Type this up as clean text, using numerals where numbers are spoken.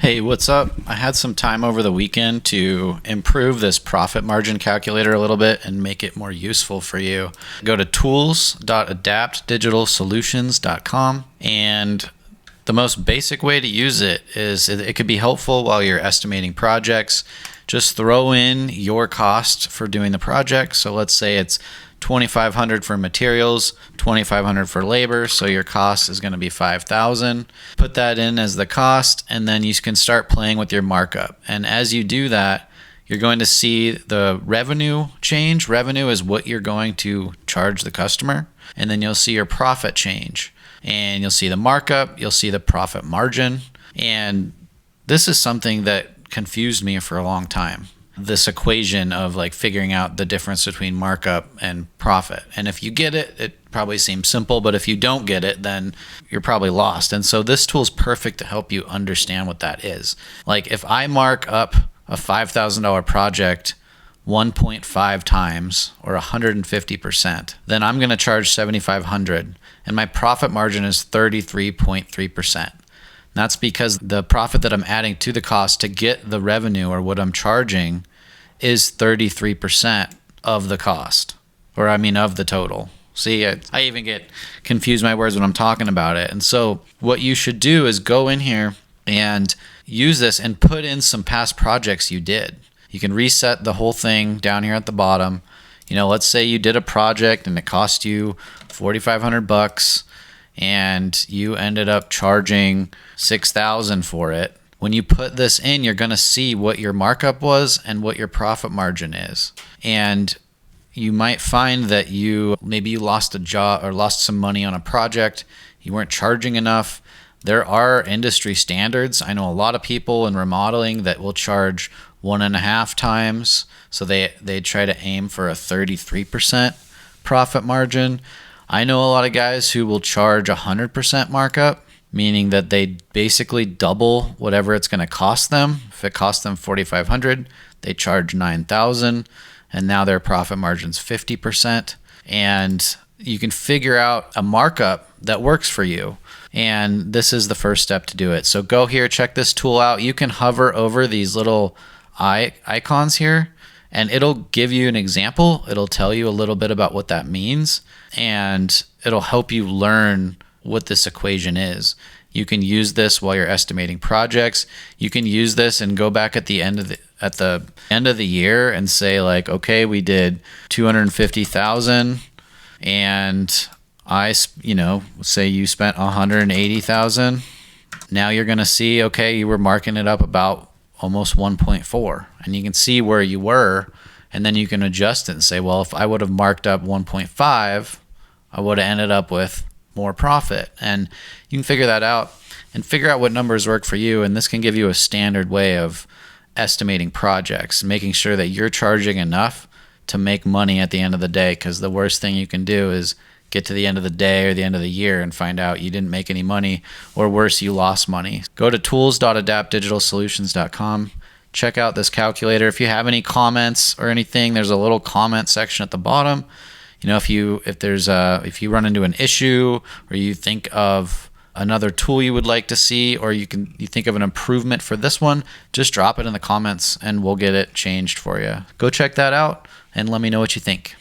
Hey, what's up? I had some time over the weekend to improve this profit margin calculator a little bit and make it more useful for you. Go to tools.adaptdigitalsolutions.com, and the most basic way to use it is it could be helpful while you're estimating projects. Just throw in your cost for doing the project. So let's say it's $2,500 for materials, $2,500 for labor, so your cost is going to be $5,000. Put that in as the cost, and then you can start playing with your markup. And as you do that, you're going to see the revenue change. Revenue is what you're going to charge the customer, and then you'll see your profit change. And you'll see the markup, you'll see the profit margin. And this is something that confused me for a long time. This equation of like figuring out the difference between markup and profit. And if you get it, it probably seems simple, but if you don't get it, then you're probably lost. And so this tool is perfect to help you understand what that is. Like if I mark up a $5,000 project 1.5 times or 150%, then I'm going to charge $7,500, and my profit margin is 33.3%. That's because the profit that I'm adding to the cost to get the revenue, or what I'm charging, is 33% of the cost, of the total. See, I even get confused my words when I'm talking about it. And so what you should do is go in here and use this and put in some past projects you did. You can reset the whole thing down here at the bottom. Let's say you did a project and it cost you $4,500 and you ended up charging $6,000 for it. When you put this in, you're going to see what your markup was and what your profit margin is. And you might find that maybe you lost a job or lost some money on a project. You weren't charging enough. There are industry standards. I know a lot of people in remodeling that will charge 1.5 times. So they try to aim for a 33% profit margin. I know a lot of guys who will charge 100% markup, meaning that they basically double whatever it's going to cost them. If it costs them $4,500, they charge $9,000, and now their profit margin's 50%. And you can figure out a markup that works for you. And this is the first step to do it. So go here, check this tool out. You can hover over these little icons here, and it'll give you an example. It'll tell you a little bit about what that means, and it'll help you learn what this equation is. You can use this while you're estimating projects. You can use this and go back at the end of the year and say like, okay, we did 250,000, and say you spent 180,000. Now you're going to see, okay, you were marking it up about almost 1.4, and you can see where you were, and then you can adjust it and say, well, if I would have marked up 1.5, I would have ended up with more profit. And you can figure that out and figure out what numbers work for you. And this can give you a standard way of estimating projects, making sure that you're charging enough to make money at the end of the day. Because the worst thing you can do is get to the end of the day or the end of the year and find out you didn't make any money, or worse, you lost money. Go to tools.adaptdigitalsolutions.com. Check out this calculator. If you have any comments or anything, there's a little comment section at the bottom. If you run into an issue, or you think of another tool you would like to see, or you think of an improvement for this one, just drop it in the comments and we'll get it changed for you. Go check that out and let me know what you think.